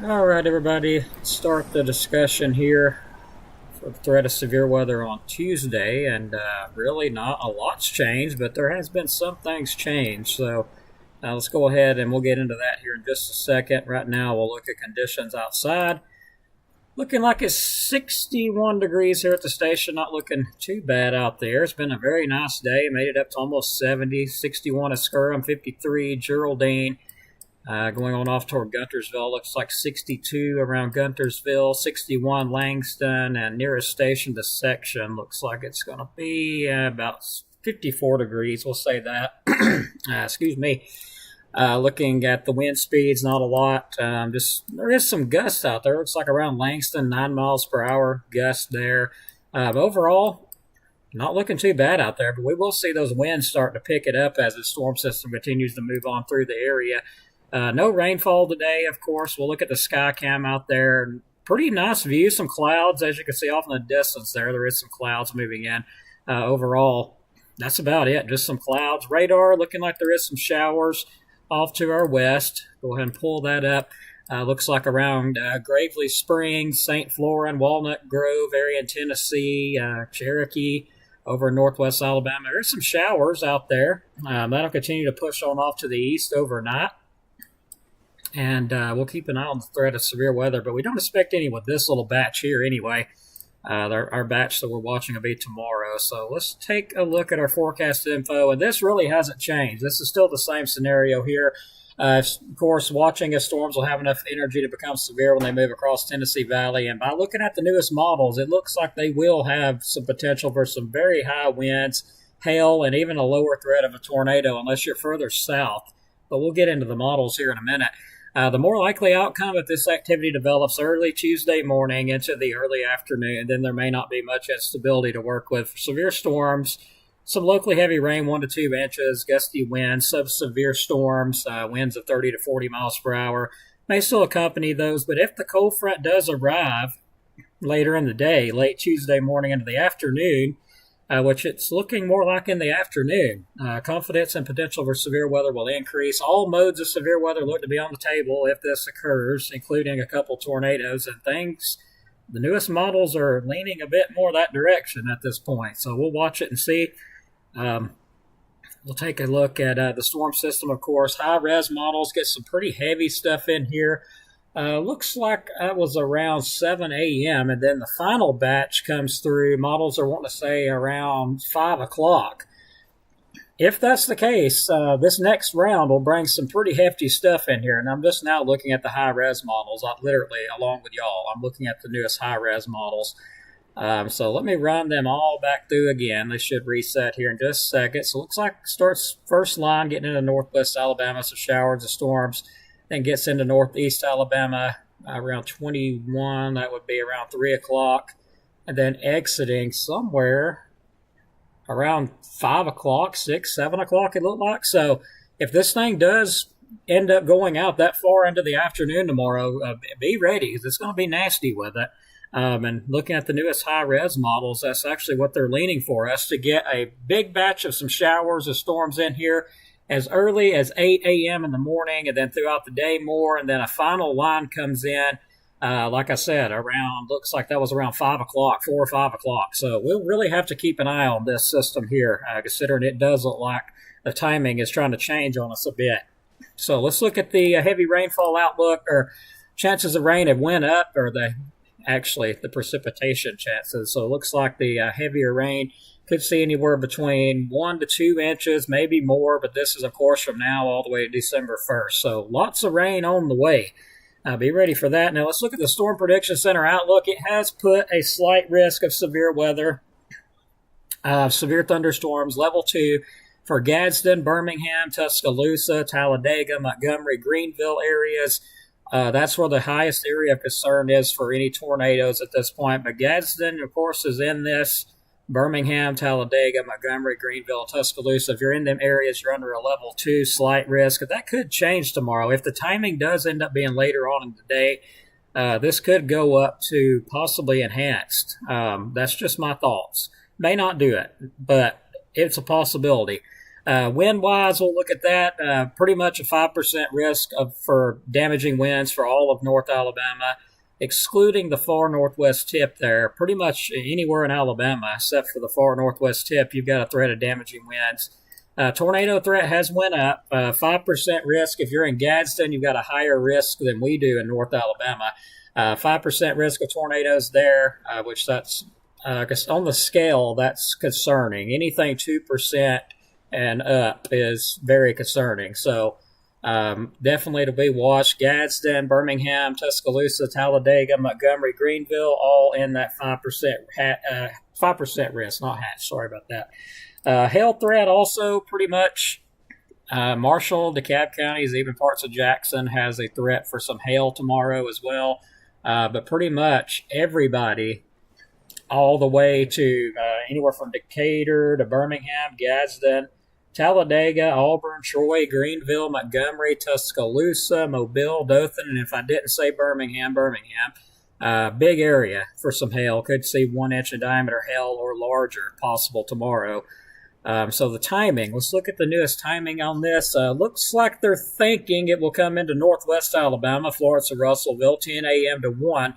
All right, everybody, let's start the discussion here for the threat of severe weather on Tuesday. And really, not a lot's changed, but there has been some things change. So let's go ahead and we'll get into that here in just a second. Right now, we'll look at conditions outside. Looking like it's 61 degrees here at the station. Not looking too bad out there. It's been a very nice day. Made it up to almost 70. 61 at Skirham, 53 Geraldine. Going on off toward Guntersville, looks like 62 around Guntersville, 61 Langston, and nearest station to Section looks like it's going to be about 54 degrees. We'll say that. Excuse me. Looking at the wind speeds, not a lot. There is some gusts out there. Looks like around Langston, 9 miles per hour gust there. Overall, not looking too bad out there, but we will see those winds starting to pick it up as the storm system continues to move on through the area. No rainfall today, of course. We'll look at the sky cam out there. Pretty nice view. Some clouds, as you can see off in the distance there. There is some clouds moving in. Overall, that's about it. Just some clouds. Radar looking like there is some showers off to our west. Go ahead and pull that up. Looks like around Gravely Springs, St. Florence, Walnut Grove area in Tennessee, Cherokee, over in northwest Alabama. There's some showers out there. That'll continue to push on off to the east overnight. And we'll keep an eye on the threat of severe weather, but we don't expect any with this little batch here anyway. Our batch that we're watching will be tomorrow. So let's take a look at our forecast info, and this really hasn't changed. This is still the same scenario here. Of course, watching as storms will have enough energy to become severe when they move across Tennessee Valley, and by looking at the newest models, it looks like they will have some potential for some very high winds, hail, and even a lower threat of a tornado unless you're further south. But we'll get into the models here in a minute. The more likely outcome if this activity develops early Tuesday morning into the early afternoon, then there may not be much instability to work with. For severe storms, some locally heavy rain, 1 to 2 inches, gusty winds, sub-severe storms, winds of 30 to 40 miles per hour, may still accompany those. But if the cold front does arrive later in the day, late Tuesday morning into the afternoon, which it's looking more like in the afternoon. Confidence and potential for severe weather will increase. All modes of severe weather look to be on the table if this occurs, including a couple tornadoes and things. The newest models are leaning a bit more that direction at this point, so we'll watch it and see. We'll take a look at the storm system, of course. High-res models get some pretty heavy stuff in here. Looks like that was around 7 a.m., and then the final batch comes through. Models are wanting to say around 5 o'clock. If that's the case, this next round will bring some pretty hefty stuff in here, and I'm just now looking at the high-res models, literally, along with y'all. I'm looking at the newest high-res models. So let me run them all back through again. They should reset here in just a second. So it looks like starts first line getting into northwest Alabama, so showers and storms. Then gets into northeast Alabama around 21. That would be around 3 o'clock. And then exiting somewhere around 5 o'clock, 6, 7 o'clock, it looked like. So if this thing does end up going out that far into the afternoon tomorrow, be ready, because it's going to be nasty with it. And looking at the newest high-res models, that's actually what they're leaning for, us to get a big batch of some showers or storms in here as early as 8 a.m. in the morning, and then throughout the day more, and then a final line comes in, like I said, looks like that was around 5 o'clock, 4 or 5 o'clock. So we'll really have to keep an eye on this system here, considering it does look like the timing is trying to change on us a bit. So let's look at the heavy rainfall outlook, or chances of rain have went up, or the precipitation chances. So it looks like the heavier rain could see anywhere between 1 to 2 inches, maybe more, but this is, of course, from now all the way to December 1st. So lots of rain on the way. Be ready for that. Now let's look at the Storm Prediction Center outlook. It has put a slight risk of severe weather, severe thunderstorms, level 2, for Gadsden, Birmingham, Tuscaloosa, Talladega, Montgomery, Greenville areas. That's where the highest area of concern is for any tornadoes at this point. But Gadsden, of course, is in this. Birmingham, Talladega, Montgomery, Greenville, Tuscaloosa. If you're in them areas, you're under a level 2 slight risk. That could change tomorrow. If the timing does end up being later on in the day, this could go up to possibly enhanced. That's just my thoughts. May not do it, but it's a possibility. Wind-wise, we'll look at that. Pretty much a 5% risk for damaging winds for all of North Alabama, excluding the far northwest tip there. Pretty much anywhere in Alabama, except for the far northwest tip, you've got a threat of damaging winds. Tornado threat has went up. 5% risk. If you're in Gadsden, you've got a higher risk than we do in North Alabama. 5% risk of tornadoes there, which that's on the scale, that's concerning. Anything 2% and up is very concerning. So definitely to be watched. Gadsden, Birmingham, Tuscaloosa, Talladega, Montgomery, Greenville, all in that 5% risk, not hatch. Sorry about that. Hail threat also pretty much. Marshall, DeKalb counties, even parts of Jackson has a threat for some hail tomorrow as well. But pretty much everybody, all the way to anywhere from Decatur to Birmingham, Gadsden, Talladega, Auburn, Troy, Greenville, Montgomery, Tuscaloosa, Mobile, Dothan, and if I didn't say Birmingham, big area for some hail. Could see 1 inch in diameter hail or larger possible tomorrow. So the timing, let's look at the newest timing on this. Looks like they're thinking it will come into northwest Alabama, Florence and Russellville, 10 a.m. to 1.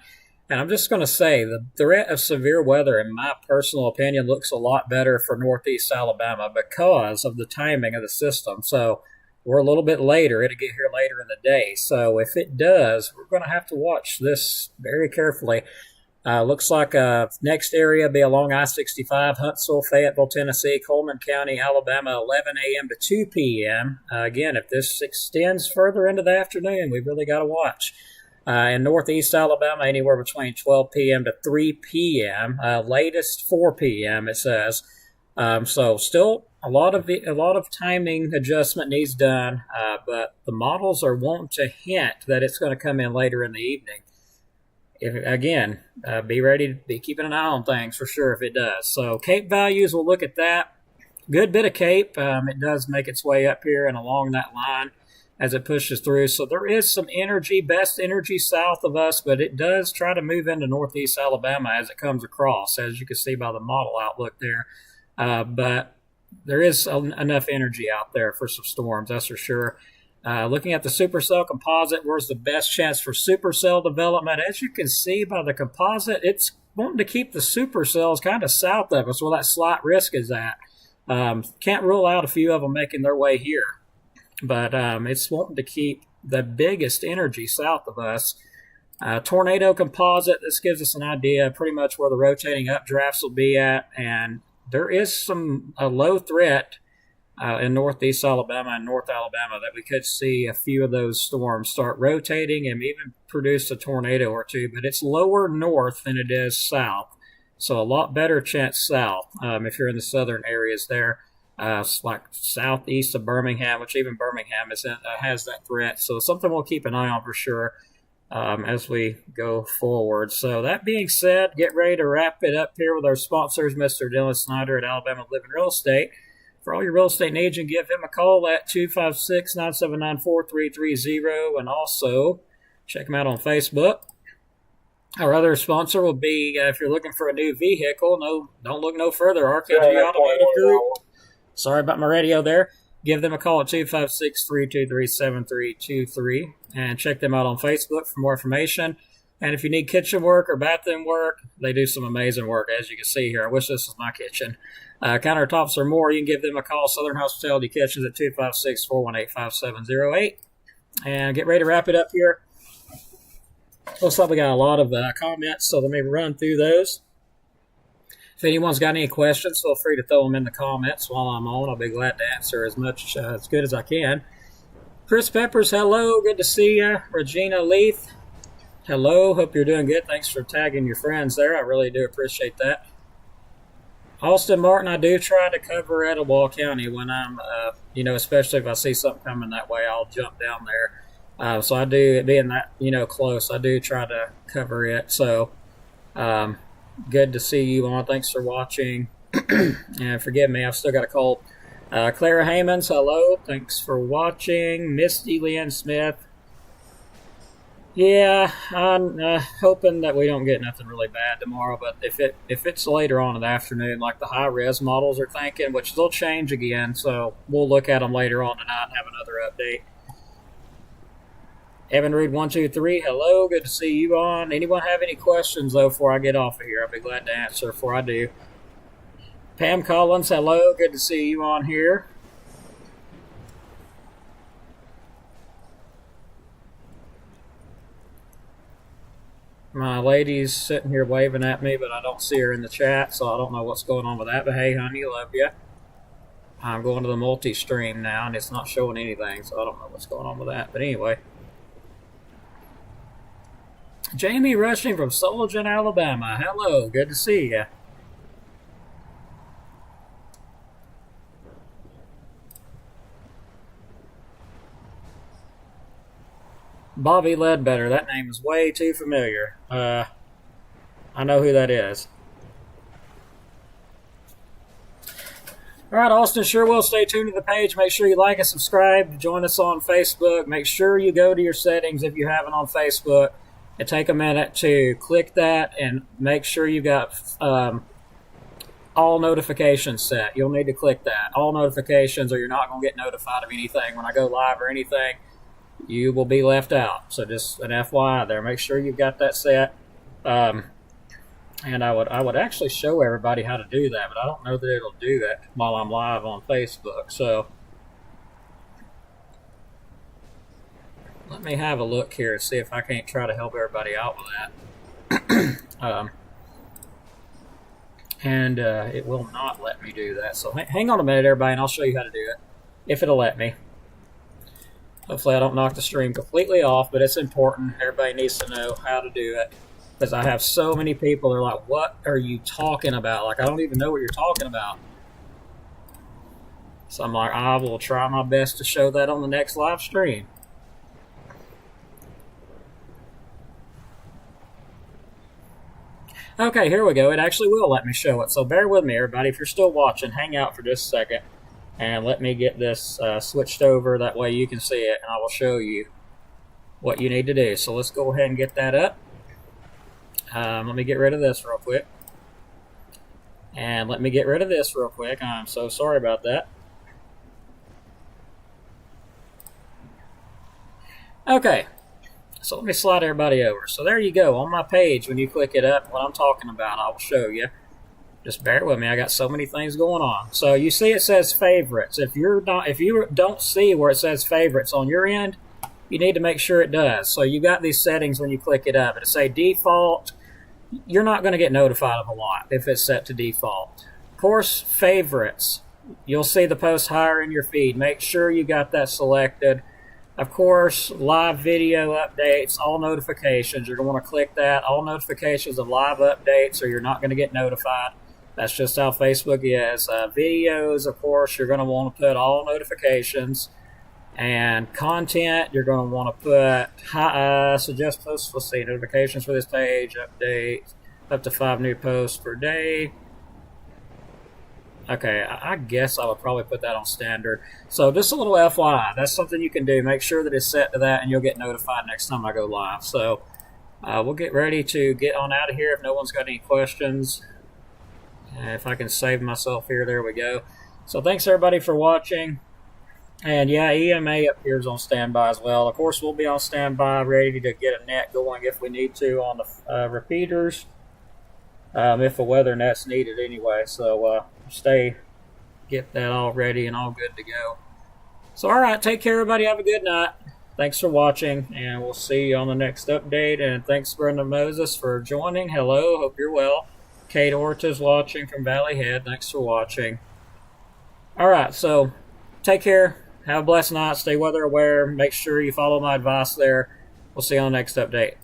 And I'm just going to say the threat of severe weather, in my personal opinion, looks a lot better for northeast Alabama because of the timing of the system. So we're a little bit later. It'll get here later in the day. So if it does, we're going to have to watch this very carefully. Looks like next area will be along I-65, Huntsville, Fayetteville, Tennessee, Coleman County, Alabama, 11 a.m. to 2 p.m. Again, if this extends further into the afternoon, we've really got to watch. In northeast Alabama, anywhere between 12 p.m. to 3 p.m. Latest 4 p.m. it says. So still a lot of timing adjustment needs done, but the models are wanting to hint that it's going to come in later in the evening. Be ready to be keeping an eye on things for sure if it does. So Cape values, we'll look at that. Good bit of Cape. It does make its way up here and along that line as it pushes through. So there is some energy, best energy south of us, but it does try to move into northeast Alabama as it comes across, as you can see by the model outlook there. But there is enough energy out there for some storms, that's for sure. Looking at the supercell composite, where's the best chance for supercell development? As you can see by the composite, it's wanting to keep the supercells kind of south of us where that slight risk is at. Can't rule out a few of them making their way here. But it's wanting to keep the biggest energy south of us. Tornado composite, this gives us an idea pretty much where the rotating updrafts will be at. And there is a low threat in northeast Alabama and North Alabama that we could see a few of those storms start rotating and even produce a tornado or two. But it's lower north than it is south. So a lot better chance south if you're in the southern areas there. It's like southeast of Birmingham, which even Birmingham has that threat. So something we'll keep an eye on for sure as we go forward. So that being said, get ready to wrap it up here with our sponsors, Mr. Dylan Snyder at Alabama Living Real Estate. For all your real estate needs, you can give him a call at 256-979-4330. And also check him out on Facebook. Our other sponsor will be, if you're looking for a new vehicle, don't look no further, RKG Automotive Group. Sorry about my radio there. Give them a call at 256-323-7323 and check them out on Facebook for more information. And if you need kitchen work or bathroom work, they do some amazing work, as you can see here. I wish this was my kitchen. Countertops or more, you can give them a call, Southern Hospitality Kitchens at 256-418-5708. And get ready to wrap it up here. Looks like we got a lot of comments, so let me run through those. If anyone's got any questions, feel free to throw them in the comments while I'm on. I'll be glad to answer as good as I can. Chris Peppers, hello. Good to see you. Regina Leith, hello. Hope you're doing good. Thanks for tagging your friends there. I really do appreciate that. Austin Martin, I do try to cover Etowah County when I'm, especially if I see something coming that way, I'll jump down there. So I do, being that, close, I do try to cover it. So, good to see you on. Thanks for watching. And forgive me, I've still got a cold. Clara Haymans, hello. Thanks for watching. Misty Lynn Smith. Yeah, I'm hoping that we don't get nothing really bad tomorrow. But if it's later on in the afternoon, like the high res models are thinking, which they'll change again, so we'll look at them later on tonight and have another update. Evan Reed 123, hello, good to see you on. Anyone have any questions though before I get off of here? I'll be glad to answer before I do. Pam Collins, hello, good to see you on here. My lady's sitting here waving at me, but I don't see her in the chat, so I don't know what's going on with that. But hey, honey, love you. I'm going to the multi-stream now, and it's not showing anything, so I don't know what's going on with that. But anyway. Jamie Rushing from Sullivan, Alabama. Hello, good to see you. Bobby Ledbetter, that name is way too familiar. I know who that is. All right, Austin, sure will. Stay tuned to the page. Make sure you like and subscribe. Join us on Facebook. Make sure you go to your settings if you haven't on Facebook. And take a minute to click that and make sure you got all notifications set. You'll need to click that. All notifications, or you're not going to get notified of anything. When I go live or anything, you will be left out. So just an FYI there. Make sure you've got that set. And I would actually show everybody how to do that, but I don't know that it'll do that while I'm live on Facebook. So let me have a look here and see if I can't try to help everybody out with that. And it will not let me do that. So hang on a minute, everybody, and I'll show you how to do it, if it'll let me. Hopefully I don't knock the stream completely off, but it's important. Everybody needs to know how to do it, because I have so many people that are like, what are you talking about? Like, I don't even know what you're talking about. So I'm like, I will try my best to show that on the next live stream. Okay, here we go. It actually will let me show it. So bear with me, everybody. If you're still watching, hang out for just a second. And let me get this switched over. That way you can see it, and I will show you what you need to do. So let's go ahead and get that up. Let me get rid of this real quick. And let me get rid of this real quick. I'm so sorry about that. Okay. So let me slide everybody over. So there you go. On my page, when you click it up, what I'm talking about, I will show you. Just bear with me. I got so many things going on. So you see it says favorites. If you don't see where it says favorites on your end, you need to make sure it does. So you got these settings when you click it up. It'll say default. You're not going to get notified of a lot if it's set to default. Of course, favorites. You'll see the post higher in your feed. Make sure you got that selected. Of course, live video updates, all notifications. You're going to want to click that. All notifications of live updates, or you're not going to get notified. That's just how Facebook is. Videos, of course, you're going to want to put all notifications. And content, you're going to want to put suggest posts. Let's see, notifications for this page, updates, up to 5 new posts per day. Okay, I guess I would probably put that on standard. So just a little FYI, that's something you can do. Make sure that it's set to that, and you'll get notified next time I go live. So we'll get ready to get on out of here if no one's got any questions. If I can save myself here, there we go. So thanks everybody for watching. And yeah, EMA up here is on standby as well. Of course, we'll be on standby, ready to get a net going if we need to on the repeaters. If a weather net's needed anyway. So get that all ready and all good to go. So all right, take care everybody, have a good night. Thanks for watching, and we'll see you on the next update. And thanks Brenda Moses for joining. Hello, hope you're well. Kate Ortiz watching from Valley Head, thanks for watching. All right, so take care, have a blessed night, stay weather aware, make sure you follow my advice there. We'll see you on the next update.